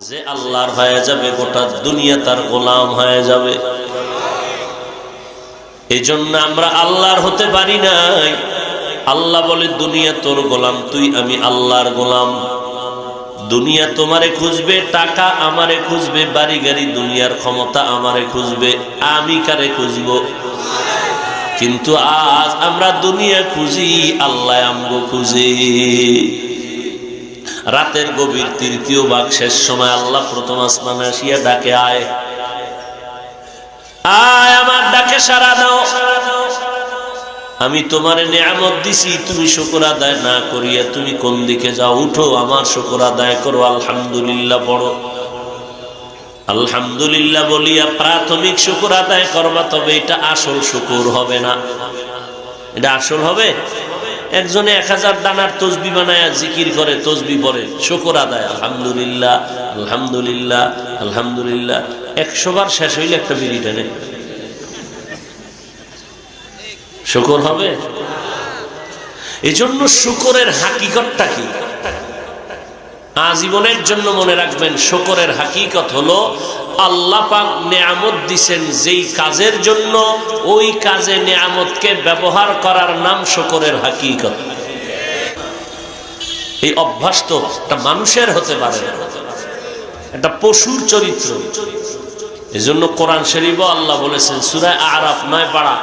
যে আল্লাহর হয়ে যাবে গোটা দুনিয়া তার গোলাম হয়ে যাবে। এই জন্য আমরা আল্লাহর হতে পারি নাই। আল্লাহ বলে দুনিয়া তোর গোলাম, তুই আমি আল্লাহর গোলাম। দুনিয়া তোমারে খুঁজবে, টাকা আমারে খুঁজবে, বাড়ি গাড়ি দুনিয়ার ক্ষমতা আমারে খুঁজবে, আমি কারে খুঁজবো? কিন্তু আজ আমরা দুনিয়া খুঁজি, আল্লাহ আমগো খুঁজি। রাতের গভীর তৃতীয় ভাগ শেষ সময় আল্লাহ প্রথম আসমানে আসিয়া ডাকে, আয় আয় আমার ডাকে সাড়া দাও। আমি তোমার নিয়ামত দিছি, তুমি শুকর আদায় না করিয়া তুমি কোন দিকে যাও? উঠো, আমার শুকর আদায় করো, আলহামদুলিল্লাহ পড়ো। আলহামদুলিল্লাহ বলিয়া প্রাথমিক শুকর আদায় করবা, তবে এটা আসল শুকর হবে না। এটা আসল হবে? একজনে 1000 দানার তসবি বানায়া জিকির করে, তসবি পড়ে, শুকর আদায় আলহামদুলিল্লাহ আলহামদুলিল্লাহ আলহামদুলিল্লাহ, 100 বার শেষ হইলে একটা বিড়ি টানে, শুকর হবে? এই জন্য শুকরের হাকিকতটা কি আজীবনের জন্য মনে রাখবেন। শুকরের হাকিকত হলো আল্লাহ পাক নেয়ামত দিছেন যেই কাজের জন্য, ওই কাজে নেয়ামতকে ব্যবহার করার নাম শুকরের হাকিকত। এই অভ্যাস তো একটা মানুষের হতে পারে, একটা পশুর চরিত্র। এজন্য কোরআন শরীফে আল্লাহ বলেছেন সূরা আরাফ 9 পারা,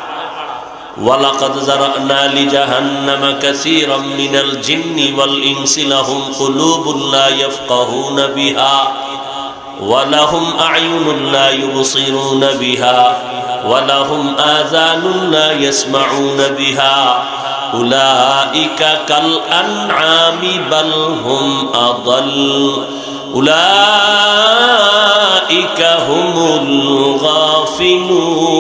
ওয়ালাকাদ যারানা লিজাহান্নামা কাসীরাম মিনাল জিন্নি ওয়াল ইনসি লাহুম কুলুবুন লা ইয়াফকাহুনা বিহা ওয়া লাহুম আ'য়ুনুন লা ইউবসিরুনা বিহা ওয়া লাহুম আযানুন লা ইয়াসমাউনা বিহা উলাইকা কাল আনআমি বাল হুম আদাল উলাইকা হুমুল গাফিলুন।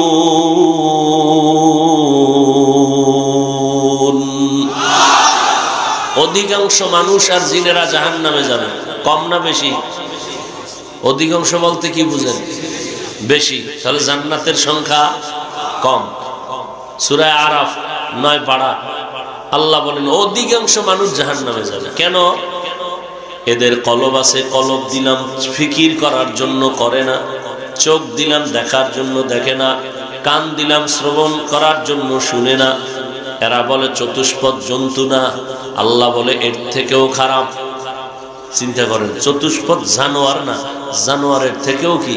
অধিকাংশ মানুষ আর জিনেরা জাহান্নামে যাবে। কম না বেশি? অধিকাংশ বলতে কি বুঝেন? বেশি। তাহলে জান্নাতের সংখ্যা কম। সূরা আরাফ 9 পারা আল্লাহ বলেন অধিকাংশ মানুষ জাহান্নামে যাবে। কেন? এদের কলব আছে, কলব দিলাম ফিকির করার জন্য করে না, চোখ দিলাম দেখার জন্য দেখে না, কান দিলাম শ্রবণ করার জন্য শুনে না। এরা বলে চতুষ্পদ জন্তু না, আল্লাহ বলে এর থেকেও খারাপ। চিন্তা করেন, চতুষ্পদ জানোয়ার না, জানোয়ারের থেকেও কি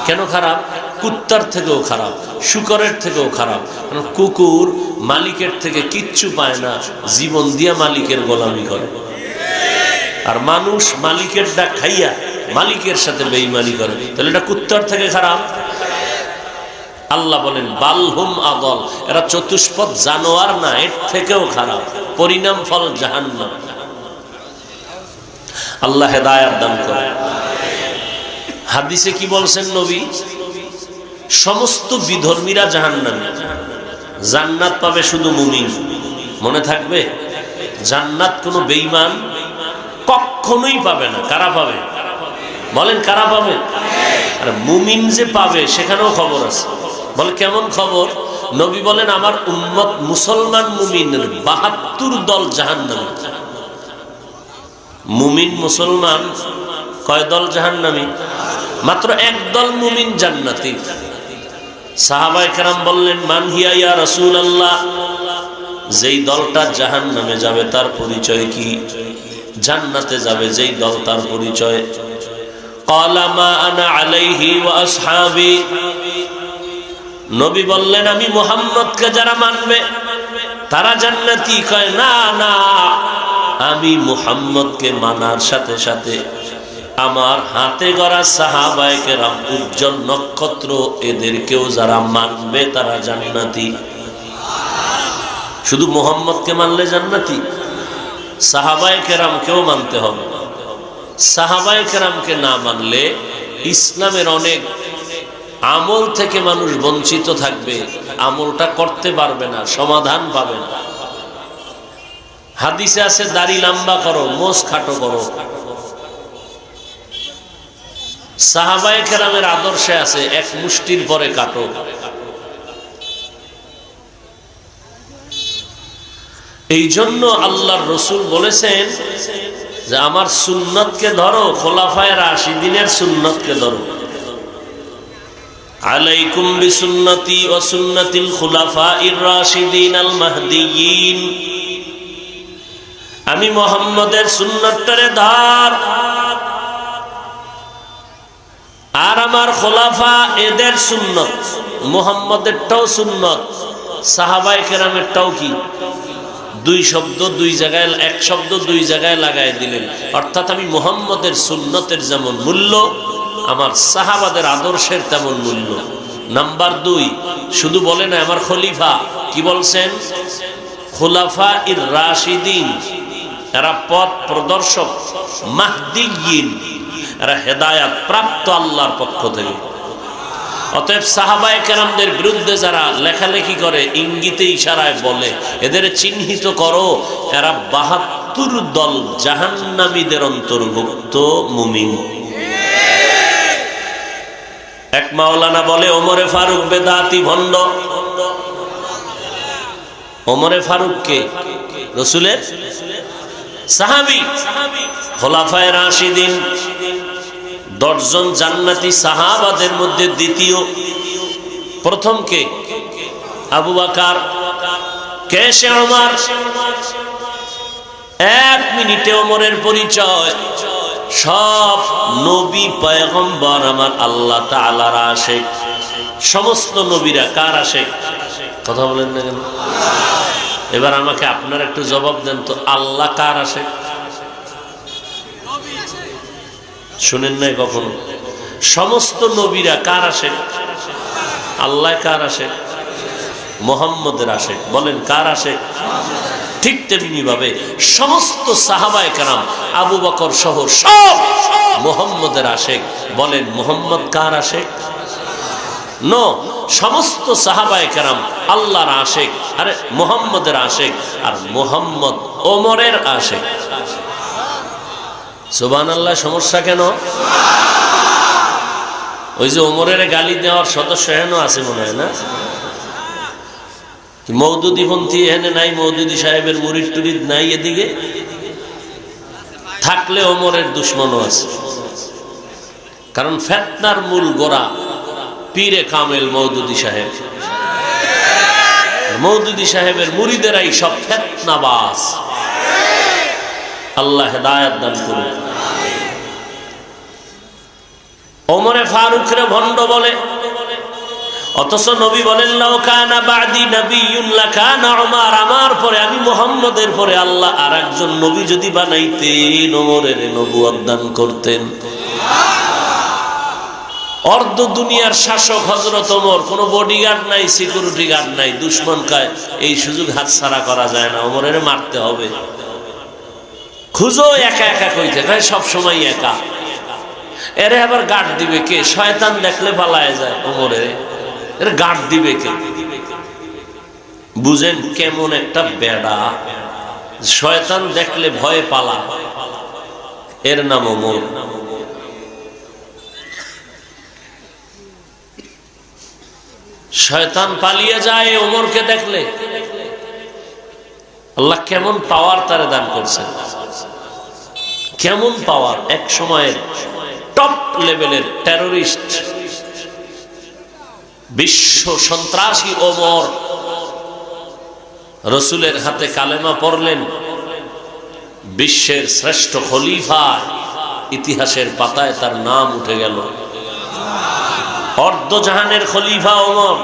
কেন খারাপ? কুত্তার থেকেও খারাপ, শুকরের থেকেও খারাপ। কারণ কুকুর মালিকের থেকে কিচ্ছু পায় না, জীবন দিয়া মালিকের গোলামি করে। আর মানুষ মালিকের ডাক খাইয়া মালিকের সাথে বেঈমানি করে। তাহলে এটা কুত্তার থেকে খারাপ। আল্লাহ বলেন বালহুম আদল, এরা চতুষ্পদ জানোয়ার না, এর থেকেও খারাপ। পরিণাম ফল জাহান্নাম। আল্লাহ হেদায়েত দান করে। হাদিসে কি বলছেন নবী? সমস্ত বিধর্মীরা জাহান্নামী, জান্নাত পাবে শুধু মুমিন। মনে থাকবে, জান্নাত কোনো বেঈমান কখনোই পাবে না। কারা পাবে? বলেন কারা পাবে? আরে মুমিন যে পাবে সেখানেও খবর আছে। বলে কেমন খবর? নবী বলেন আমার উম্মত মুসলমান মুমিনের 72 দল জাহান্নামী। মুমিন মুসলমান কয় দল জাহান্নামী? মাত্র 1 দল মুমিন জান্নাতি। সাহাবায়ে কেরাম বললেন মান হিয়া ইয়া রাসূলুল্লাহ, যেই দলটা জাহান্নামে যাবে তার পরিচয় কি? জান্নাতে যাবে যেই দল তার পরিচয়। ক্বালা মা আনা আলাইহি ওয়া আসহাবি, নবী বললেন আমি মুহাম্মদকে যারা মানবে তারা জান্নাতি। কয় না না, আমি মুহাম্মদকে মানার সাথে সাথে আমার হাতে গড়া সাহাবায়ে কেরাম উজ্জ্বল নক্ষত্র, এদেরকেও যারা মানবে তারা জান্নাতি। শুধু মুহাম্মদকে মানলে জান্নাতি? সাহাবায়ে কেরামকেও মানতে হবে। সাহাবায়ে কেরামকে না মানলে ইসলামের অনেক আমল থেকে মানুষ বঞ্চিত থাকবে, আমলটা করতে পারবে না, সমাধান পাবে না। হাদিসে আছে দাড়ি লম্বা করো, মোছ খাটো করো। সাহাবায়ে কেরামের আদর্শে আছে এক মুষ্টির পরে কাটো। এই জন্য আল্লাহর রাসূল বলেছেন যে আমার সুন্নতকে ধরো, খোলাফায়ে রাশিদিনের সুন্নতকে ধরো। আলাইকুম বিসুন্নতি ওয়া সুন্নাতিল খুলাফাইর রাশিদিন আল মাহদিয়িন, আমি মুহাম্মদের সুন্নতটারে ধর, আর আমার খোলাফা এদের সুন্নত, মুহাম্মদেরটাও সুন্নত, সাহাবায়ে কেরামেরটাও কি দুই শব্দ দুই জায়গায়, এক শব্দ দুই জায়গায় লাগাই দিলেন। অর্থাৎ আমি মুহাম্মদের সুন্নতের যেমন মূল্য, আমার সাহাবাদের আদর্শের তেমন মূল্য। নাম্বার 2, শুধু বলে না আমার খলিফা, কি বলছেন? খুলাফা ইর রাশিদিন, এরা পথ প্রদর্শক, মাহদিয়িন, এরা হেদায়াত প্রাপ্ত আল্লাহর পক্ষ থেকে। অতএব সাহাবায়ে কেরামদের বিরুদ্ধে যারা লেখালেখি করে, ইঙ্গিতে ইশারায় বলে এদের চিহ্নিত করো, এরা 72 দল জাহান্নামীদের অন্তর্ভুক্ত মুমিন। এক মাওলানা বলে ওমরে ফারুক বেদাতি ভণ্ড। ওমরে ফারুক কে? রাসূলের সাহাবী, খোলাফায়ে রাশিদিন, 10 জন জান্নাতি সাহাবাদের মধ্যে দ্বিতীয়। প্রথম কে? আবু বকর। কে সে? ওমর। 1 মিনিটে ওমরের পরিচয়। সব নবী পয়গম্বর আমার আল্লাহ তাআলার আশিক। সমস্ত নবীরা কার আশিক? কথা বলেন না কেন? এবার আমাকে আপনারা একটু জবাব দেন তো, আল্লাহ কার আশিক? শুনেন নাই কখনো? সমস্ত নবীরা কার আশিক? আল্লাহ কার আশিক? মুহাম্মদের আশিক। বলেন কার আশিক? ঠিক তেমনি ভাবে সমস্ত সাহাবায়ে কেরাম আবু বকর সহ সব মুহাম্মদের আশিক। বলেন মুহাম্মদ কার আশিক? নো, সমস্ত সাহাবায়ে কেরাম আল্লাহর আশিক, আরে মুহাম্মদের আশিক, আর মুহাম্মদ ওমরের আশিক। সুবহানাল্লাহ। সমস্যা কেন? ওই যে ওমরের গালি দেওয়ার সদস্য এখনো আছে মনে হয় না? মওদুদি পন্থী এখানে নাই, মওদুদি সাহেবের মুরিদ টুরিদ নাই এদিকে? থাকলে ওমরের দুশ্মনও আছে। কারণ ফিতনার মূল গোড়া পীরে কামেল মওদুদি সাহেব। মওদুদি সাহেবের মুরিদেরাই সব ফিতনাবাজ। আল্লাহ হেদায়েত দান করুন। ওমরে ফারুকরে ভণ্ড বলে, অথচ নবী বলেন লাউ কানা বাদি নবিয়্যুন লাকানা উমর, আমার পরে আমি মুহাম্মদের পরে আল্লাহ আরেকজন নবী যদি বানাইতেন, ওমরের নবুয়ত দান করতেন। অর্ধ দুনিয়ার শাসক হযরত ওমর, কোনো বডিগার্ড নাই, সিকিউরিটি গার্ড নাই, দুশমন কায় এই সুযোগ হাতছাড়া করা যায় না, ওমরের মারতে হবে। খুঁজো একা একা কইতে কয়, সব সময় একা। এরে আবার গার্ড দিবে কে? শয়তান দেখলে পালায় যায় ওমরে, এর গার্ড দিবে কে? বুঝেন কেমন একটা বেড়া, শয়তান দেখলে ভয়ে পালা, এর নাম ওমর। শয়তান পালিয়ে যায় ওমরকে দেখলে। আল্লাহ কেমন পাওয়ার তারে দান করছেন, কেমন পাওয়ার! এক সময়ের টপ লেভেলের টেররিস্ট, বিশ্ব সন্ত্রাসী ওমর রসুলের হাতে কালেমা পড়লেন, বিশ্বের শ্রেষ্ঠ খলিফা, ইতিহাসের পাতায় তার নাম উঠে গেল। অর্ধজাহানের খলিফা ওমর,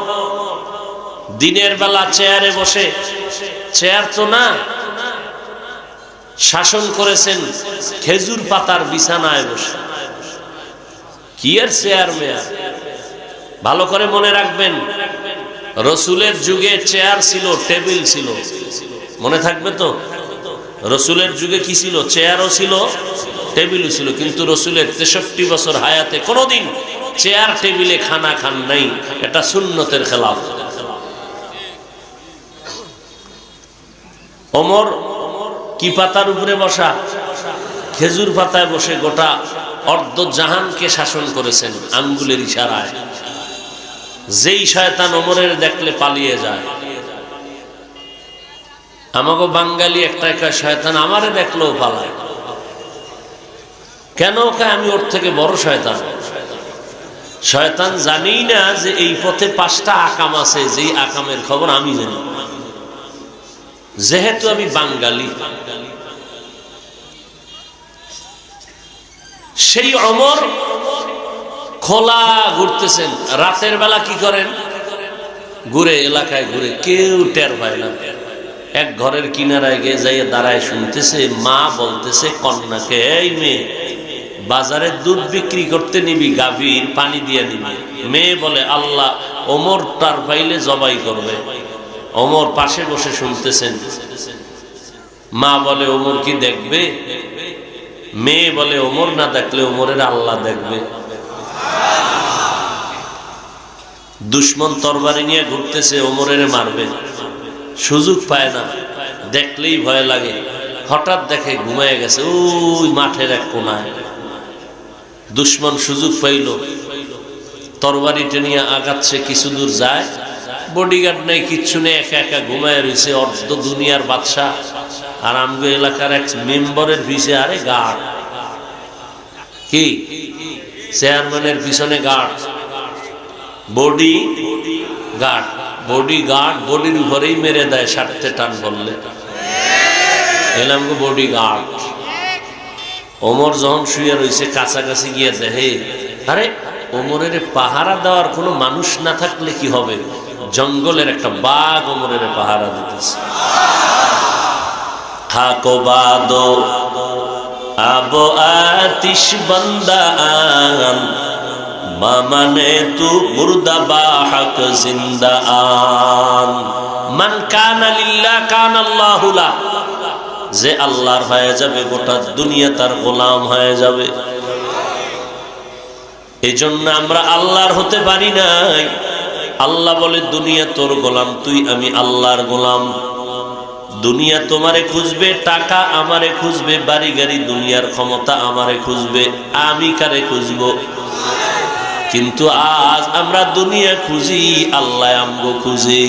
দিনের বেলা চেয়ারে বসে, চেয়ার তো না, শাসন করেছেন খেজুর পাতার বিছানায় বসে। কি আর চেয়ার মেয়ার! ভালো করে মনে রাখবেন, রসুলের যুগে চেয়ার ছিল, টেবিল ছিল, মনে থাকবে তো? রসুলের যুগে কি ছিল? চেয়ারও ছিল, টেবিলও ছিল। কিন্তু রসুলের 63 বছর হায়াতে কোনোদিন চেয়ার টেবিলে খানা খান নাই, এটা সুন্নতের খেলাফ। ওমর কি পাতার উপরে বসা? খেজুর পাতায় বসে গোটা অর্ধ জাহানকে শাসন করেছেন আঙ্গুলের ইশারায়। যেই শয়তান ওমরের দেখলে পালিয়ে যায়। আমাকে বাঙালি একটা শয়তান আমারে দেখলেও পালায়। কেন? আমি ওর থেকে বড় শয়তান। শয়তান জানি না যে এই পথে 5টা আকাম আছে, যেই আকামের খবর আমি জানি। যেহেতু আমি বাঙালি, সেই ওমর খোলা ঘুরতেছেন। রাতের বেলা কি করেন? ঘুরে, এলাকায় ঘুরে, কেউ টের পায় না। এক ঘরের কিনারায় গিয়ে যাইয়ে দাঁড়ায় শুনতেছে, মা বলতেছে কন্যাকে, এই মেয়ে, বাজারে দুধ বিক্রি করতে নিবি, গাভীর পানি দিয়ে নিবি। মেয়ে বলে, আল্লাহ, ওমর তার পাইলে জবাই করবে। ওমর পাশে বসে শুনতেছেন। মা বলে, ওমর কি দেখবে? মেয়ে বলে, ওমর না দেখলে ওমরের আল্লাহ দেখবে। দুশ্মন তরবারি নিয়ে ঘুরতেছে, ওমরের মারবে, সুযোগ পায় না, দেখলেই ভয় লাগে। হঠাৎ দেখে ঘুমায় গেছে ওই মাঠের এক কোনায়। দুশ্মন সুযোগ পাইল, তরবারিটা নিয়ে আগাচ্ছে, কিছু দূর যায়, বডিগার্ড নাই, কিচ্ছু নেই, একা একা ঘুমায় রয়েছে অর্ধ দুনিয়ার বাদশা। আর আমগো এলাকার এক মেম্বারের পিছে আরে গার্ড, কি চেয়ারম্যানের পিছনে guard, body guard, body guard বডির উপরেই মেরে দেয় স্বার্থে টান করলে। এলাম গো বডি গার্ড। ওমর যখন শুয়ে রয়েছে, কাছাকাছি গিয়ে দেখে, আরে ওমরের পাহারা দেওয়ার কোনো মানুষ না থাকলে কি হবে? জঙ্গলের একটা বাঘ ওমরের পাহারা দিতেছে। থাকো বাদো আবো আতিশ বান্দা আন, মানে তু মুর্দা বাহক জিন্দা আন। মান কানা লিল্লাহ কানা আল্লাহু লা। যে আল্লাহর হয়ে যাবে, গোটা দুনিয়া তার গোলাম হয়ে যাবে। এই জন্য আমরা আল্লাহর হতে পারি নাই। আল্লাহ বলে, দুনিয়া তোর গোলাম, তুই আমি আল্লাহর গোলাম। দুনিয়া তোমারে খুঁজবে, টাকা আমারে খুঁজবে, বাড়ি গাড়ি দুনিয়ার ক্ষমতা আমারে খুঁজবে, আমি কারে খুঁজবো? কিন্তু আজ আমরা দুনিয়া খুঁজি, আল্লাহ আমগো খুঁজি।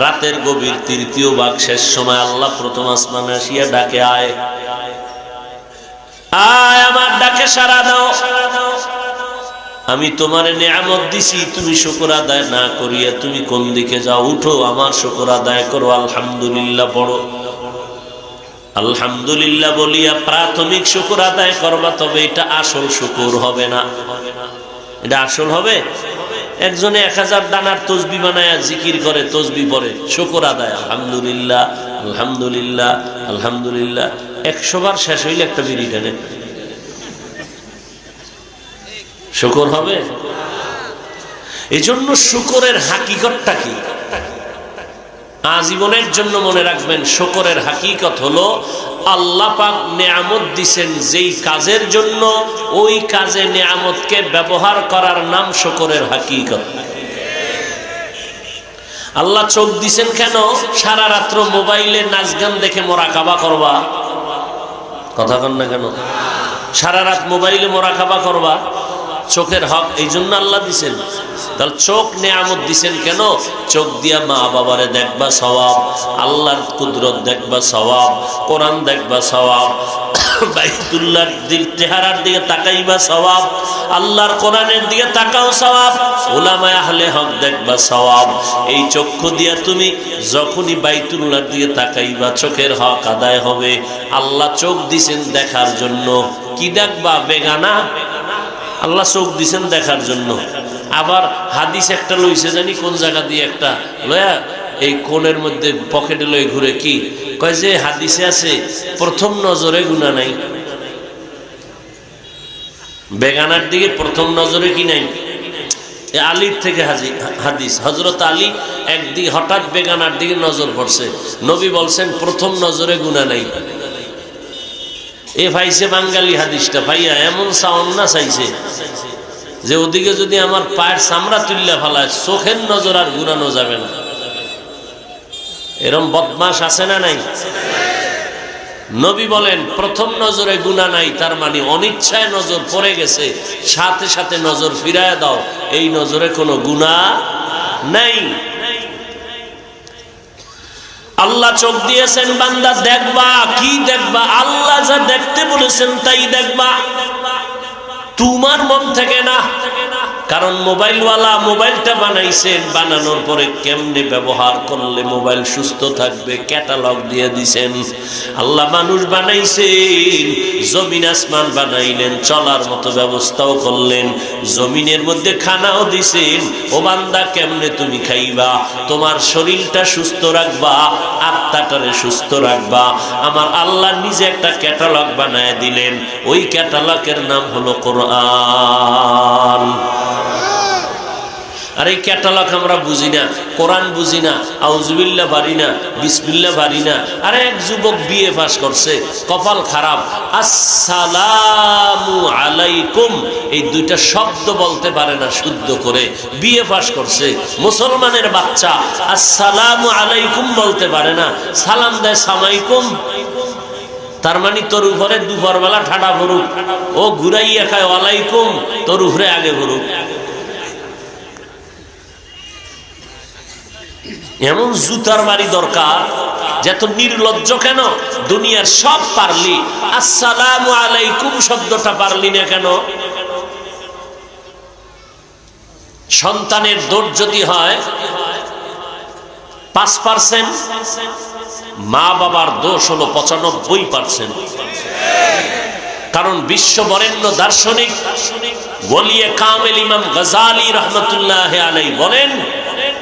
রাতের গভীর 3য় ভাগ শেষ সময় আল্লাহ প্রথম আসমানে আসিয়া ডাকে, আয় আয়, আমার ডাকে সাড়া দাও। আমি তোমার নিয়ামত দিছি, তুমি শুকর আদায় না করিয়া তুমি কোন দিকে যাও? উঠো, আমার শুকর আদায় করো, আলহামদুলিল্লাহ পড়ো। আলহামদুলিল্লাহ বলিয়া প্রাথমিক শুকর আদায় করবা, তবে এটা আসল শুকর হবে না। এটা আসল হবে? একজনে 1000 দানার তসবি বানায় জিকির করে, তসবি পড়ে, শুকর আদায়, আলহামদুলিল্লাহ আলহামদুলিল্লাহ আলহামদুলিল্লাহ। 100 বার শেষ হইলে একটা বিড়ি টানে, শুকর হবে? এই জন্য শুকরের হাকিকতটা কি আজীবনের জন্য মনে রাখবেন। শুকরের হাকিকত হলো, আল্লাহ পাক নেয়ামত দিছেন যেই কাজের জন্য, ওই কাজে নেয়ামতকে ব্যবহার করার নাম শুকরের হাকিকত। আল্লাহ চোখ দিছেন কেন? সারা রাত্র মোবাইলে নাচ গান দেখে মোরাকাবা করবা, কথা কন না কেন? সারা রাত মোবাইলে মোরাকাবা করবা, চোখের হক, এই জন্য আল্লাহ দিছেন। তাহলে চোখ নেয়ামত দিছেন কেন? চোখ দিয়া মা বাবারে দেখবা সওয়াব, আল্লাহর কুদরত দেখবা সওয়াব, কোরআন দেখবা সওয়াব, বাইতুল্লাহর চেহারার দিকে তাকাইবা সওয়াব, আল্লাহর কোরআনের দিকে তাকাও সওয়াব, উলামায়ে আহলে হক দেখবা সওয়াব। এই চক্ষু দিয়া তুমি যখনই বাইতুল্লাহর দিকে তাকাইবা, চোখের হক আদায় হবে। আল্লাহ চোখ দিছেন দেখার জন্য। কি দেখবা? বেগানা। আল্লাহ চোখ দিছেন দেখার জন্য। আবার হাদিস একটা লইছে, জানি কোন জায়গা দিয়ে একটা লয়া এই কোণের মধ্যে পকেটে লয়ে ঘুরে, কি কয় যে হাদিসে আছে প্রথম নজরে গুনাহ নাই। বেগানার দিকে প্রথম নজরে কি নাই? আলীর থেকে হাদিস, হযরত আলী একদিন হঠাৎ বেগানার দিকে নজর পড়ছে, নবী বলছেন প্রথম নজরে গুনাহ নাই। এ ভাইছে বাঙালি হাদিসটা ভাইয়া এমন সাউন্ড না চাইছে যে ওদিকে যদি আমার পায়ের চামড়া তুল্লা ফেলায়, চোখের নজর আর ঘুরানো যাবে না। এরম বদমাশ আছে না নাই? নবী বলেন প্রথম নজরে গুনাহ নাই, তার মানে অনিচ্ছায় নজর পড়ে গেছে, সাথে সাথে নজর ফিরায় দাও, এই নজরে কোনো গুনাহ নাই। আল্লাহ চোখ দিয়েছেন, বান্দা দেখবা। কি দেখবা? আল্লাহ যা দেখতে বলেছেন তাই দেখবা, তোমার মন থেকে না। কারণ মোবাইলওয়ালা মোবাইলটা বানাইছেন, বানানোর পরে কেমনে ব্যবহার করলে মোবাইল সুস্থ থাকবে ক্যাটালগ দিয়ে দিছেন। আল্লাহ মানুষ বানাইছেন, জমিন আসমান বানাইলেন, চলার মতো ব্যবস্থাও করলেন, জমিনের মধ্যে খানাও দিছেন। ও বান্দা, কেমনে তুমি খাইবা? তোমার শরীরটা সুস্থ রাখবা, আত্মাটারে সুস্থ রাখবা। আমার আল্লাহ নিজে একটা ক্যাটালগ বানায় দিলেন, ওই ক্যাটালগের নাম হলো কোরআন। আর এই ক্যাটালগ আমরা বুঝি না, কোরআন বুঝি না, আউযুবিল্লাহ পারি না, বিসমিল্লাহ পারি না। আরে এক যুবক বিএ পাস করছে, কপাল খারাপ, আসসালামু আলাইকুম এই দুইটা শব্দ বলতে পারে না শুদ্ধ করে। বিএ পাস করছে, মুসলমানের বাচ্চা, আসসালামু আলাইকুম বলতে পারে না, সালাম দেয় সামাইকুম। তার মানে তোর উপরে দুপুরবেলা ঠাডা ভরুক, ও ঘুরাইয়া খায় ওয়ালাইকুম, তোর উপরে আগে ভরুক। এমন জুতার বাড়ি দরকার যে এত নির্লজ্জ কেন? দুনিয়ার সব পারলি, আসসালামু আলাইকুম শব্দটা পারলি না কেন? সন্তানের দোষ যদি হয় 5%, মা বাবার দোষ হলো 95%। কারণ বিশ্ববরেণ্য দার্শনিক ওলিয়ে কামেল ইমাম গাজালি রহমতুল্লাহ আলাইহি বলেন,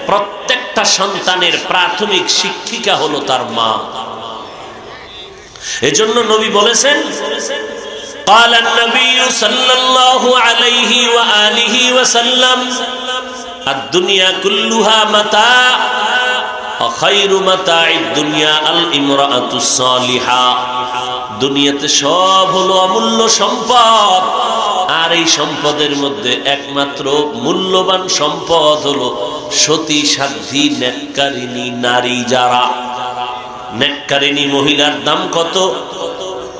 প্রত্যেকটা সন্তানের প্রাথমিক শিক্ষিকা হলো তার মা। এজন্য নবী বলেছেন, قال النبي صلى الله عليه وآله وسلم الدنيا كلها متاع وخير متاع الدنيا الامرأة الصالحة। দুনিয়াতে সব হলো অমূল্য সম্পদ, আর এই সম্পদের মধ্যে একমাত্র মূল্যবান সম্পদ হলো সতী সাধ্বী নেককারিণী নারী। যারা নেককারিণী মহিলার দাম কত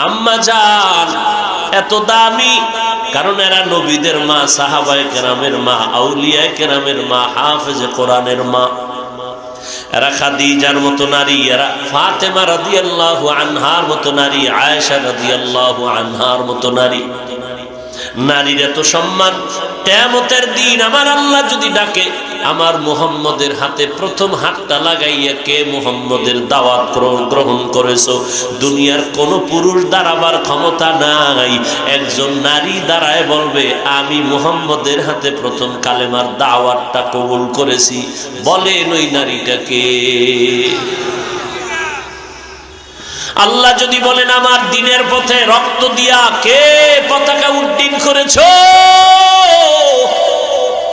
আম্মা জান? এত দামি কারণ এরা নবীদের মা, সাহাবায়ে কেরামের মা, আউলিয়ায়ে কেরামের মা, হাফেজে কোরআনের মা। এরা খাদিজার মতো নারী, এরা ফাতেমা রাদিয়াল্লাহু আনহার মতো নারী, আয়েশা রাদিয়াল্লাহু আনহার মতো নারী। নারীর এত সম্মান, কিয়ামতের দিন আমার আল্লাহ যদি ডাকে, আমার মুহাম্মদের হাতে প্রথম হাতটা লাগাইয়া, কে মুহাম্মদের দাওয়াত গ্রহণ করেছো? দুনিয়ার কোন পুরুষ দাঁড়াবার ক্ষমতা নাই, একজন নারী দাঁড়ায় বলবে, আমি মুহাম্মদের হাতে প্রথম কালেমার দাওয়াতটা কবুল করেছি। বলেন ওই নারীটাকে? আল্লাহ যদি বলেন, আমার দ্বীনের পথে রক্ত দিয়া কে পতাকা উড্ডীন করেছো?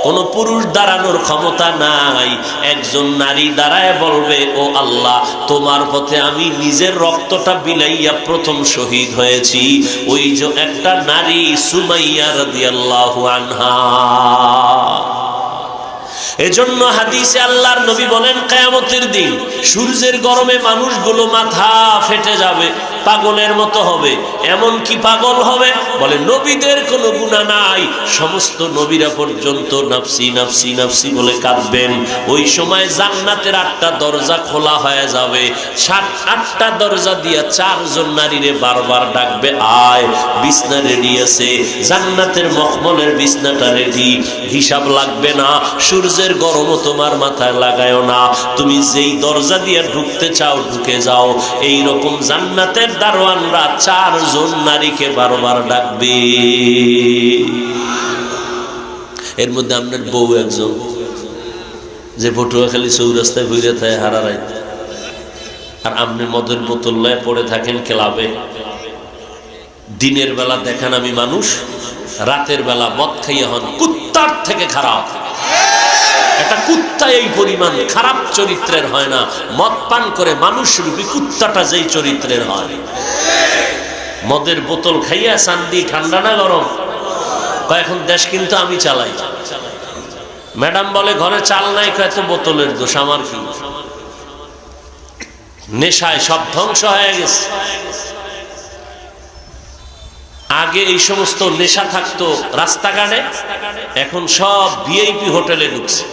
কোন পুরুষ দাঁড়ানোর ক্ষমতা নাই, একজন নারী দাঁড়ায় বলবে, ও আল্লাহ, তোমার পথে আমি নিজের রক্তটা বিলাইয়া প্রথম শহীদ হয়েছি। ওই যে একটা নারী, সুমাইয়া রাদিয়াল্লাহু আনহা। এজন্য হাদিসে আল্লাহর নবী বলেন, কিয়ামতের দিন সূর্যের গরমে মানুষগুলো মাথা ফেটে যাবে, পাগলের মতো হবে। এমন কি পাগল হবে? বলে নবীদের কোনো গুনাহ নাই, সমস্ত নবীরা পর্যন্ত নাফসি নাফসি নাফসি বলে কাঁদবেন। ওই সময় জান্নাতের 8টা দরজা খোলা হয়ে যাবে, 8টা দরজা দিয়া 4 জন নারীরে বারবার ডাকবে, আয়, বিছনা রেডি আছে, জান্নাতের মখমলের বিছনাটা রেডি, হিসাব লাগবে না, সূর্যের গরমও তোমার মাথায় লাগায়ও না, তুমি যেই দরজা দিয়ে ঢুকতে চাও ঢুকে যাও। এই রকম জান্নাতের দারোয়ানরা 4 জন নারীকে বারবার ডাকবে। এর মধ্যে আপনার বউ একজন, যে পটুয়াখালী চৌরাস্তায় ঘুরে থাকে হারারাই, আর আপনি মদের বোতল লয়ে পড়ে থাকেন ক্লাবে। দিনের বেলা দেখেন আমি মানুষ, রাতের বেলা মদ খাইয়া হন কুত্তার থেকে খারাপ। একটা কুত্তা এই পরিমাণ খারাপ চরিত্রের হয় না, মদ পান করে মানুষ রূপী কুত্তাটা যেই চরিত্রের হয়। মদের বোতল খাইয়া চান্দি, ঠান্ডা না গরম? এখন দেশ কিন্তু আমি চালাই। ম্যাডাম বলে ঘরে চাল নাই, এত বোতলের দোষ, আমার কি? নেশায় সব ধ্বংস হয়ে গেছে। আগে এই সমস্ত নেশা থাকতো রাস্তাঘাটে, এখন সব ভিআইপি হোটেলে ঢুকছে।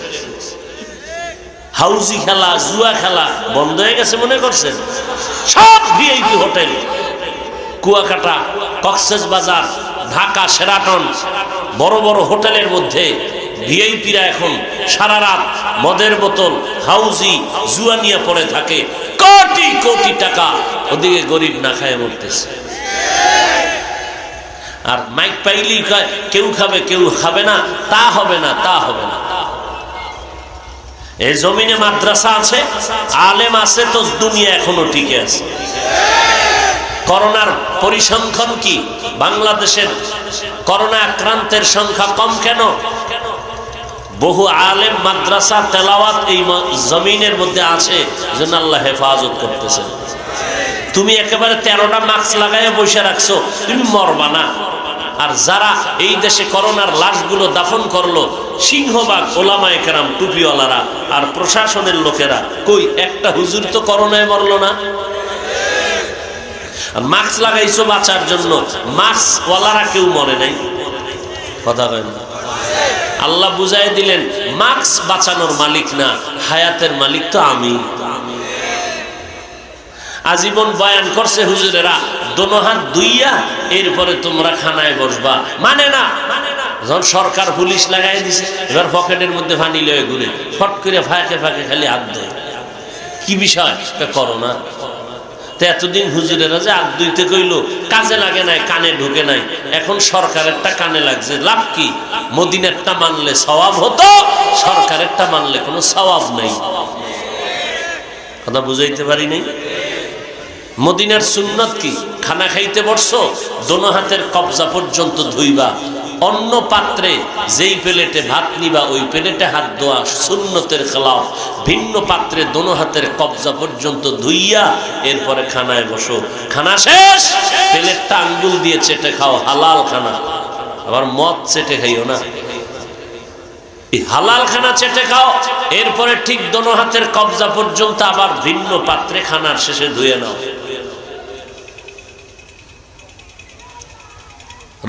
হাউজি খেলা, জুয়া খেলা বন্ধ হয়ে গেছে মনে করছেন? সব VIP hotel, Kuakata, Cox's Bazar, Dhaka, Sheraton, বড় বড় হোটেলের মধ্যে ভিআইপিরা এখন সারা রাত মদের বোতল, হাউজি, জুয়া নিয়ে পড়ে থাকে। কোটি কোটি টাকা, ওদিকে গরিব না খায় মরতেছে। আর মাইক পাইলেই কয় কেউ খাবে কেউ খাবে না, তা হবে না, তা হবে না। এই জমিনে মাদ্রাসা আছে, আলেম আছে, তো দুনিয়া এখনো টিকে আছে। করোনার পরিসংখ্যান কি? বাংলাদেশের করোনা আক্রান্তের সংখ্যা কম কেন? বহু আলেম, মাদ্রাসা, তেলাওয়াত এই জমিনের মধ্যে আছে, যেন আল্লাহ হেফাজত করতেছেন। তুমি একেবারে 13টা মাস্ক লাগাইয়া বসে রাখছো, তুমি মরবা না। আর যারা এই দেশে করোনার লাশগুলো দাফন করলো, সিংহভাগ ওলামায়ে কেরাম, টুপিওয়ালারা আর প্রশাসনের লোকেরা। কই একটা হুজুর তো করোনায় মরলো না। মাস্ক লাগাইছো বাঁচার জন্য, মাস্কওয়ালারা কেউ মরে নাই। কথা কয় না? আল্লাহ বুঝাই দিলেন মাস্ক বাঁচানোর মালিক না, হায়াতের মালিক তো আমি। আজীবন বয়ান করছে হুজুরেরা, দোনো হাত ধুইয়া এরপরে তোমরা খানায় বসবা, মানে না। যখন সরকার পুলিশ লাগাই দিছে, এবার পকেটের মধ্যে পানি লয়ে ঘুরে, ফট করে ফাঁকে ফাঁকে খালি হাত ধোয়। কি বিষয়? করোনা। তো এতদিন হুজুরেরা যে হাত ধুইতে কইলো, কাজে লাগে নাই, কানে ঢুকে নাই। এখন সরকারেরটা কানে লাগছে, লাভ কি? মদিনারটা মানলে সওয়াব হতো, সরকারেরটা মানলে কোনো সওয়াব নেই। কথা বুঝাইতে পারি নাই? মদিনার সুন্নত কি? খানা খাইতে বসছো, দোনো হাতের কবজা পর্যন্ত ধুইবা। অন্য পাত্রে যেই প্লেটে ভাত নিবা, ওই প্লেটে হাত ধোয়া সুন্নতের খেলাফ। ভিন্ন পাত্রে দোনো হাতের কবজা পর্যন্ত ধুইয়া এরপরে খানায় বসো। খানা শেষ, প্লেটটা আঙ্গুল দিয়ে চেটে খাও, হালাল খানা। আবার মদ চেটে খাইও না, হালাল খানা চেটে খাও। এরপরে ঠিক দোনো হাতের কবজা পর্যন্ত আবার ভিন্ন পাত্রে খানার শেষে ধুয়ে নাও।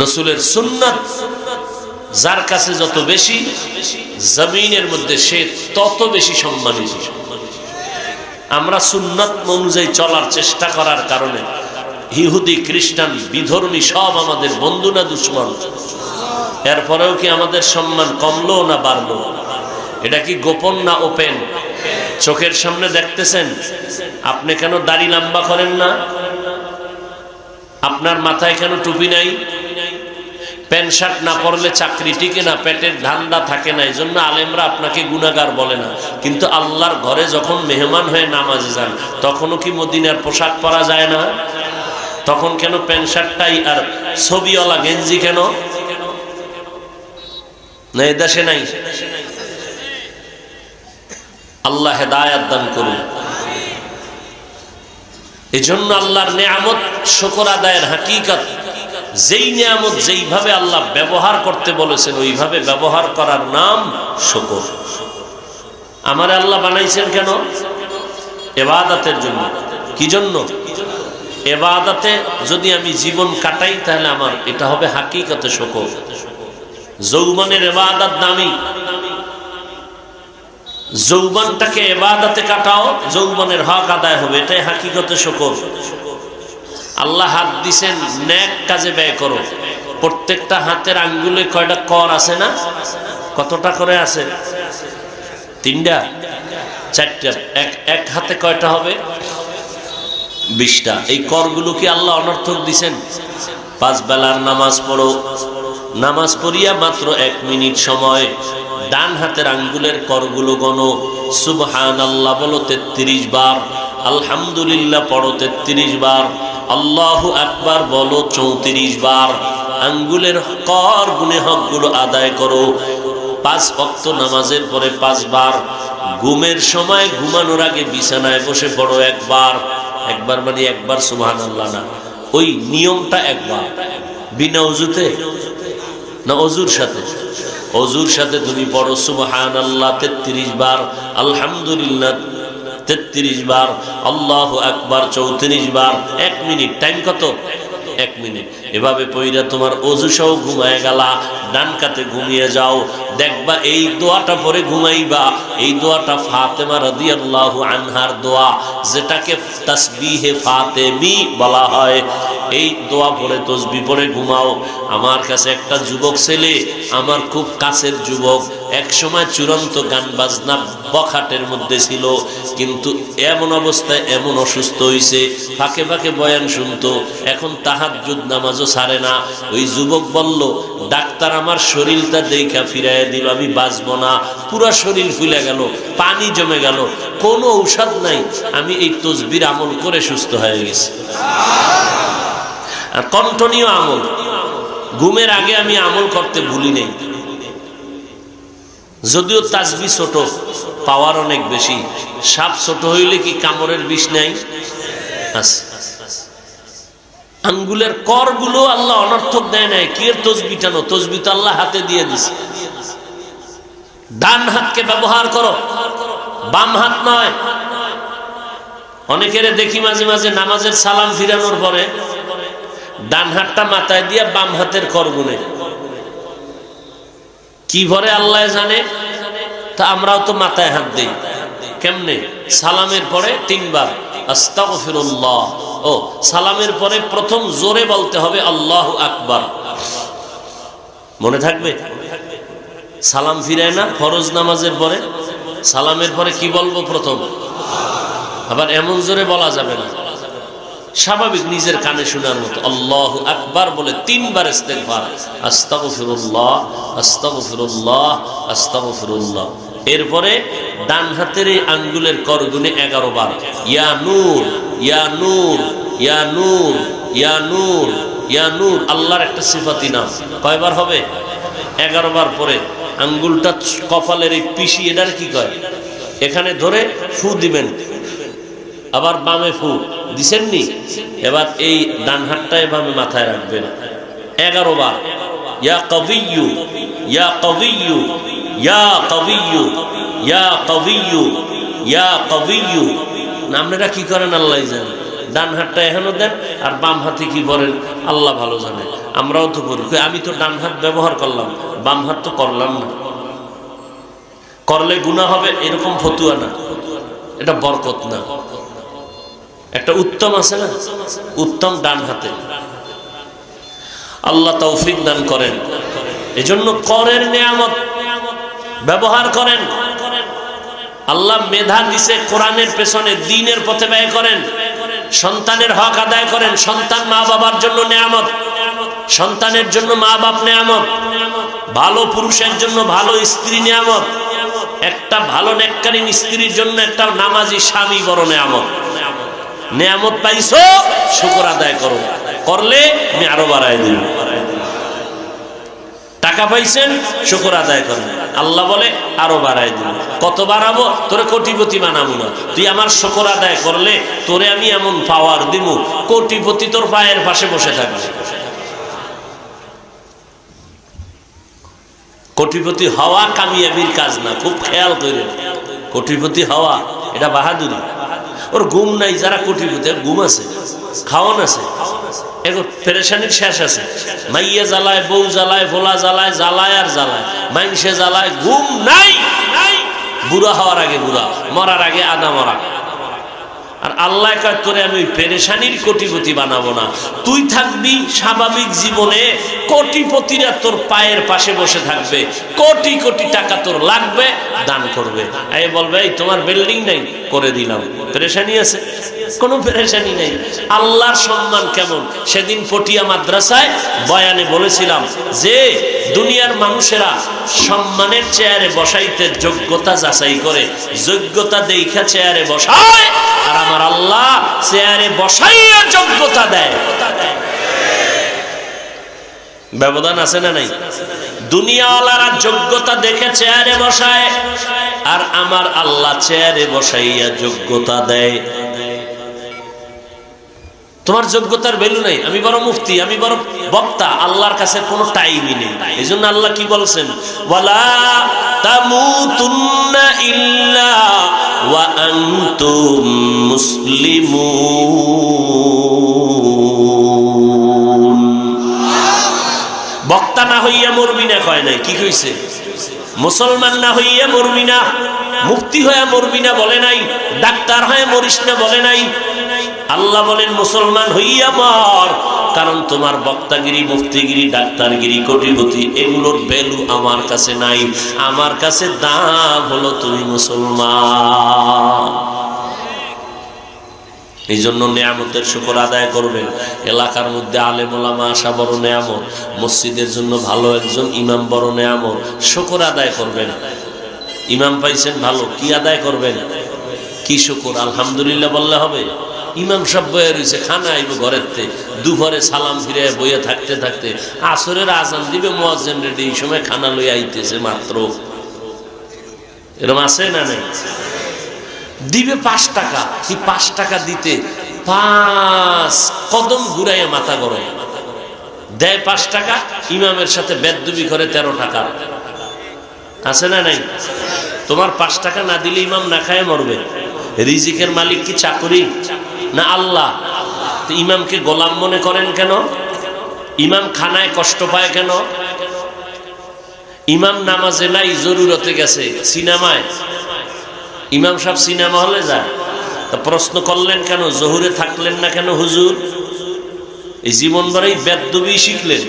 রসুলের সুন্নাত যার কাছে যত বেশি, জমিনের মধ্যে সে তত বেশি সম্মানিত। আমরা সুন্নাত অনুযায়ী চলার চেষ্টা করার কারণে ইহুদি, খ্রিস্টান, বিধর্মী সব আমাদের বন্ধু না দুশ্মন? এরপরেও কি আমাদের সম্মান কমলো না বাড়লো? এটা কি গোপন না ওপেন? চোখের সামনে দেখতেছেন। আপনি কেন দাড়ি লম্বা করেন না? আপনার মাথায় কেন টুপি নাই? প্যান্ট শার্ট না পরলে চাকরি টিকে না, পেটের ধান্দা থাকে না, এই জন্য আলেমরা আপনাকে গুনাহগার বলে না। কিন্তু আল্লাহর ঘরে যখন মেহমান হয়ে নামাজে যান, তখনও কি মদিনার পোশাক পরা যায় না? তখন কেন প্যান্ট শার্টটাই আর ছবিওয়ালা গেঞ্জি কেন? না এ দেশে নাই? আল্লাহ হেদায়াত দান করুন। এই জন্য আল্লাহর নেয়ামত শুকর আদায়ের হাকিকত, যেই নিয়ামত যেইভাবে আল্লাহ ব্যবহার করতে বলেছেন ওইভাবে ব্যবহার করার নাম শুকর। আমার আল্লাহ বানাইছেন কেন? ইবাদতের জন্য। কি জন্য? ইবাদতে যদি আমি জীবন কাটাই, তাহলে আমার এটা হবে হাকিকতে শুকর। যৌবনের ইবাদত দামি। যৌবনটাকে ইবাদতে কাটাও, যৌবনের হক আদায় হবে, এটাই হাকিকতে শুকর। আল্লাহ হাত দিছেন, নেক কাজে ব্যয় করো। প্রত্যেকটা হাতের আঙ্গুলে কয়টা কর আছে না? কতটা করে আছে? 3টা, 4টা। এক হাতে কয়টা হবে? 20টা। এই করগুলো কি আল্লাহ অনর্থক দিছেন? 5 বেলার নামাজ পড়ো, নামাজ পড়িয়া মাত্র 1 মিনিট সময় ডান হাতের আঙ্গুলের করগুলো গণো। সুবহানাল্লাহ বলো 33 বার, আলহামদুলিল্লাহ পড়ো 33 বার, আল্লাহু আকবার বলো 34 বার। আঙ্গুলের কর গুনে হকগুলো আদায় করো। 5 ওয়াক্ত নামাজের পরে 5 বার। ঘুমের সময়, ঘুমানোর আগে বিছানায় বসে পড়ো 1 বার। 1 বার মানে 1 বার সুবহানাল্লাহ না, ওই নিয়মটা 1 বার। বিনা ওযুতে না ওযুর সাথে? ওযুর সাথে তুমি পড়ো সুবহানাল্লাহ 33 বার, আলহামদুলিল্লাহ 33 বার, আল্লাহু আকবার 34 বার। 1 মিনিট। টাইম কত? 1 মিনিট এভাবে পইরা তোমার অজু সহ ঘুমায় গেলা, ডান কাতে ঘুমিয়ে যাও, দেখবা এই দোয়াটা পরে ঘুমাইবা। এই দোয়াটা ফাতেমা রাদিয়াল্লাহু আনহার দোয়া, যেটাকে তাসবিহে ফাতেমি বলা হয়। এই দোয়া পড়ে তসবিহ পড়ে ঘুমাও। আমার কাছে একটা যুবক ছেলে, আমার খুব কাছের যুবক, এক সময় চূড়ান্ত গান বাজনা বখাটের মধ্যে ছিল, কিন্তু এমন অবস্থায় এমন অসুস্থ হইছে, ফাঁকে ফাঁকে বয়ান শুনতো, এখন তাহাজ্জুদ নামাজও ছাড়ে না। ওই যুবক বলল, ডাক্তার আমার শরীরটা দেখা ফিরাইয়া দিল, আমি বাঁচবো না। পুরো শরীর ফুলে গেল, পানি জমে গেল, কোনো ঔষধ নাই, আমি এই তসবির আমল করে সুস্থ হয়ে গেছি। আর কণ্ঠনীয় আমল, ঘুমের আগে আমি আমল করতে ভুলি নেই। যদিও তাসবিহ ছোট, পাওয়ার অনেক বেশি। সাপ ছোট হইলে কি কামড়ের বিষ নাই? আঙ্গুলের করগুলো আল্লাহ অনর্থক দেয় নাই। কি এর তসবিহ টানো? তসবিহ তো আল্লাহ হাতে দিয়ে দিছে। ডান হাতকে ব্যবহার করো, বাম হাত নয়। অনেকের দেখি মাঝে মাঝে নামাজের সালাম ফিরানোর পরে ডান হাতটা মাথায় দিয়ে বাম হাতের কর গুনে, কি ভরে আল্লাহ জানে। তা আমরাও তো মাথায় হাত দেই। কেমনে? সালামের পরে 3 বার আস্তাগফিরুল্লাহ। ও সালামের পরে প্রথম জোরে বলতে হবে আল্লাহু আকবার। মনে থাকবে? সালাম ফিরায় না ফরজ নামাজের পরে? সালামের পরে কি বলবো প্রথম? আবার এমন জোরে বলা যাবে না, স্বাভাবিক নিজের কানে শোনার মতো আল্লাহু আকবার বলে 3 বার ইস্তেগফার, আস্তাগফিরুল্লাহ আস্তাগফিরুল্লাহ আস্তাগফিরুল্লাহ। এরপরে ডান হাতের এই আঙ্গুলের কর গুনে 11 বার ইয়া নূর ইয়া নূর ইয়া নূর ইয়া নূর ইয়া নূর। আল্লাহর একটা সিফাতি নাম। কয়বার হবে? 11 বার। পরে আঙ্গুলটা কপালের এই পিষি, এটার কি কয়, এখানে ধরে ফু দিবেন, আবার বামে ফু দিছেননি। এবার এই ডান হাতটা এভাবে মাথায় রাখবেন 11 বার। ইয়া কবিয়্যু ইয়া কবিয়্যু ইয়া কবিয়্যু ইয়া কবিয়্যু ইয়া কবিয়্যু। আপনারা কি করেন আল্লাহ জানে। ডান হাতটা এখানে দেন, আর বাম হাতে কি করেন আল্লাহ ভালো জানে। আমরাও তো করি। আমি তো ডান হাত ব্যবহার করলাম, বাম হাত তো করলাম না। করলে গুনাহ হবে এরকম ফতুয়া না, এটা বরকত না। একটা উত্তম আছে না, উত্তম ডান হাতে। আল্লাহ তৌফিক দান করেন। এজন্য করের নিয়ামত ব্যবহার করেন। আল্লাহ মেধা দিছে, কোরআনের পেছনে দ্বীনের পথে ব্যয় করেন। সন্তানের হক আদায় করেন। সন্তান মা বাবার জন্য নিয়ামত, সন্তানের জন্য মা বাপ নিয়ামত, ভালো পুরুষের জন্য ভালো স্ত্রী নিয়ামত, একটা ভালো নেককারী স্ত্রীর জন্য একটা নামাজি স্বামী বড় নিয়ামত। নিয়ামত পাইছো, শুকর আদায় করো, করলে আমি আরো বাড়াই দিই। টাকা পাইছেন, শুকর আদায় করেন। আল্লাহ বলে আরো বাড়াই দিই। কত বাড়াবো? তোরে কোটিপতি বানাবো না, তুই আমার শুকর আদায় করলে তোরে আমি এমন পাওয়ার দিব, কোটিপতি তোর পায়ের পাশে বসে থাকবে। কোটিপতি হওয়া কামিয়াবির কাজ না, খুব খেয়াল করে। কোটিপতি হওয়া এটা বাহাদুরি। ওর ঘুম নাই, যারা কোটিপতি ঘুম আছে, খাওয়ান আছে, এখন পেরেশানির শেষ আছে। মাইয়া জ্বালায়, বউ জ্বালায়, ভোলা জ্বালায়, জ্বালায় আর জ্বালায়, মাইনসে জ্বালায়, ঘুম নাই। বুড়া হওয়ার আগে বুড়া, মরার আগে আদা মরা। আর আল্লাহ কয় তোরে আমি পেরেশানির কোটিপতি বানাবো না, তুই থাকবি স্বাভাবিক জীবনে। কোটিপতিরা তোর পায়ের পাশে বসে থাকবে, কোটি কোটি টাকা তোর লাগবে, দান করবে। এই বলবে এই তোমার বিল্ডিং নাই, করে দিলাম। পেরেশানি আছে? কোনো পেরেশানি নেই। আল্লাহর সম্মান কেমন? সেদিন পটিয়া মাদ্রাসায় বয়ানে বলেছিলাম যে দুনিয়ার মানুষেরা সম্মানের চেয়ারে বসাইতে যোগ্যতা যাচাই করে, যোগ্যতা দেখা চেয়ারে বসায়, আর আমার আল্লাহ চেয়ারে বসাইয়া যোগ্যতা দেয়। ব্যবধান আছে না নাই? দুনিয়াওয়ালারা যোগ্যতা দেখে চেয়ারে বসায়, আর আমার আল্লাহ চেয়ারে বসাইয়া যোগ্যতা দেয়। তোমার যোগ্যতার ভ্যালু নাই, আমি বড় মুফতি, আমি বড় বক্তা, আল্লাহর কাছে কোনো টাইমই নেই। এই জন্য আল্লাহ কি বলছেন? ওয়ালা তামুতুন্না ইল্লা ওয়া আনতুম মুসলিমুন। বক্তা না হইয়া মরবি না কয় নাই, কি কইছে? মুসলমান না হইয়া মরবি না, মুফতি হয়ে মরবি না বলে নাই, ডাক্তার হয়ে মরিস না বলে নাই। আল্লাহ বলেন মুসলমান হইয়া মর, কারণ তোমার বক্তাগিরি, মুফতিগিরি, ডাক্তারগিরি, কোটিপতি এগুলোর ভ্যালু আমার কাছে নাই। আমার কাছে দাম হলো তুমি মুসলমান। এই জন্য নেয়ামতের শুকর আদায় করবেন। এলাকার মধ্যে আলেম ওলামা আসা বড় নেয়ামত, মসজিদের জন্য ভালো একজন ইমাম বড় নেয়ামত। শুকর আদায় করবেন। ইমাম পাইছেন ভালো, কি আদায় করবেন? কি শুকর? আলহামদুলিল্লাহ বললে হবে? ইমাম সব বয়ে রয়েছে, খানা আইব ঘরের থেকে, দুপুরে সালাম ফিরে বইয়ে থাকতে থাকতে আসরের আজান দিবে, মুয়াজ্জিন রেডি, এই সময় খানা লই আইতেছে মাত্র। এরকম আছে না নাই? দিবে 5 টাকা, এই 5 টাকা দিতে 5 কদম ঘুরাইয়া মাথা গড়ায় দেয়। 5 টাকা ইমামের সাথে বেদবি করে 13 টাকা। আছে না নাই? তোমার 5 টাকা না দিলে ইমাম না খায় মরবে। রিজিকের মালিক কি চাকরি না আল্লাহ? তো ইমামকে গোলাম মনে করেন কেন? ইমাম খানায় কষ্ট পায় কেন? ইমাম নামাজে নাই, জরুরতে গেছে সিনেমায়, ইমাম সাহেব সিনেমা হলে যায়। তা প্রশ্ন করলেন কেন? জহুরে থাকলেন না কেন হুজুর? এই জীবন ভরেই বেদবি শিখলেন।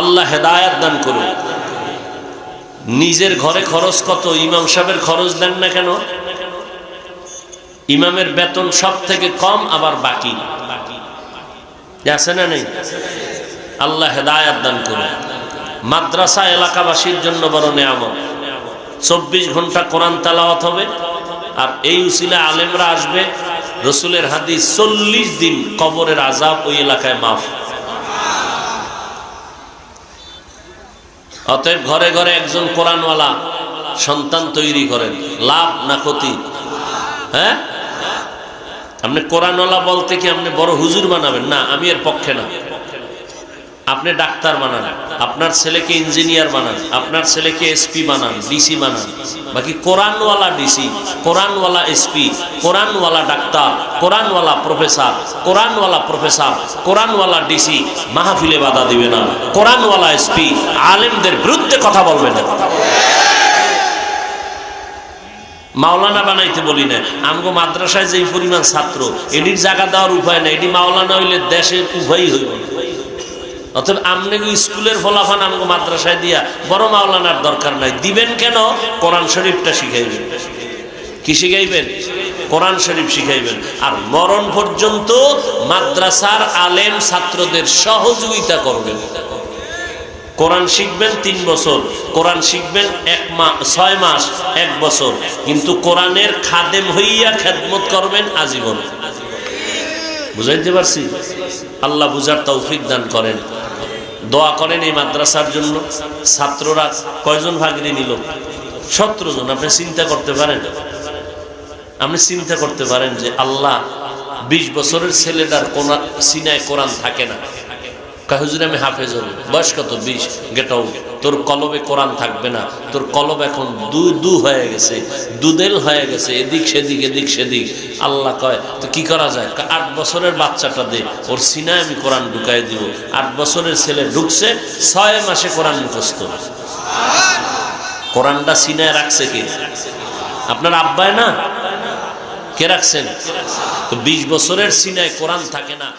আল্লাহ হেদায়েত দান করুন। নিজের ঘরে খরচ কত, ইমাম সাহেবের খরচ দেন না কেন? ইমামের বেতন সব থেকে কম, আবার বাকি আছে না নেই? আল্লাহ হেদায়েত দান করুন। মাদ্রাসা এলাকাবাসীর জন্য বড় নেয়ামত। 24 ঘন্টা কোরআন তেলাওয়াত হবে, আর এই উসিলা আলেমরা আসবে। রসুলের হাদিস 40 দিন কবরের আযাব ওই এলাকায় মাফ। অতএব ঘরে ঘরে একজন কোরআনওয়ালা সন্তান তৈরি করেন। লাভ না ক্ষতি? হ্যাঁ, আপনি কোরআনওয়ালা বলতে কি আপনি বড় হুজুর বানাবেন? না, আমি এর পক্ষে না। আপনি ডাক্তার বানান, আপনার ছেলেকে ইঞ্জিনিয়ার বানান, আপনার ছেলেকে এসপি বানান, ডিসি বানান। বাকি কোরআনওয়ালা ডিসি, কোরআনওয়ালা এসপি, কোরআনওয়ালা ডাক্তার, কোরআনওয়ালা প্রফেসর, কোরআনওয়ালা প্রফেসর, কোরআনওয়ালা ডিসি মাহফিলে বাধা দিবে না। কোরআনওয়ালা এসপি আলেমদের বিরুদ্ধে কথা বলবে না। মাওলানা বানাইতে বলি না। আমগো মাদ্রাসায় যে পরিমাণ ছাত্র, এটির জায়গা দেওয়ার উপায় নাই। এটি মাওলানা হইলে দেশের উভয়ই হইব। অতএব আমনে স্কুলের ফলাফল আমগো মাদ্রাসায় দিয়া বড় মাওলানার দরকার নাই। দিবেন কেন? কোরআন শরীফটা শিখাইবেন। কি শিখাইবেন? কোরআন শরীফ শিখাইবেন। আর মরণ পর্যন্ত মাদ্রাসার আলেম ছাত্রদের সহযোগিতা করবেন। কোরআন শিখবেন 3 বছর, কোরআন শিখবেন 6 মাস, 1 বছর, কিন্তু কোরআনের খাদেম হইয়া খেদমত করবেন আজীবন। বুঝাইতে পারছি? আল্লাহ বুঝার তৌফিক দান করেন। দোয়া করেন এই মাদ্রাসার জন্য। ছাত্ররা কয়জন ভাগিনী নিল? 17 জন। আপনি চিন্তা করতে পারেন? আপনি চিন্তা করতে পারেন যে আল্লাহ 20 বছরের ছেলেটার সিনায় কোরআন থাকে না। হুজুর আমি হাফেজ হব। বয়স কত? 20। গেটাও, তোর কলবে কোরআন থাকবে না। তোর কলব এখন দু হয়ে গেছে, দুদেল হয়ে গেছে, এদিক সেদিক এদিক সেদিক। আল্লাহ কয় তো কি করা যায়? 8 বছরের বাচ্চাটা দে, ওর সিনায় আমি কোরআন ঢুকাই দিব। 8 বছরের ছেলে ঢুকছে, 6 মাসে কোরআন মুখস্থ। কোরআনটা সিনায় রাখছে কে? আপনার আব্বায় না? কে রাখছেন? তো 20 বছরের সিনায় কোরআন থাকে না।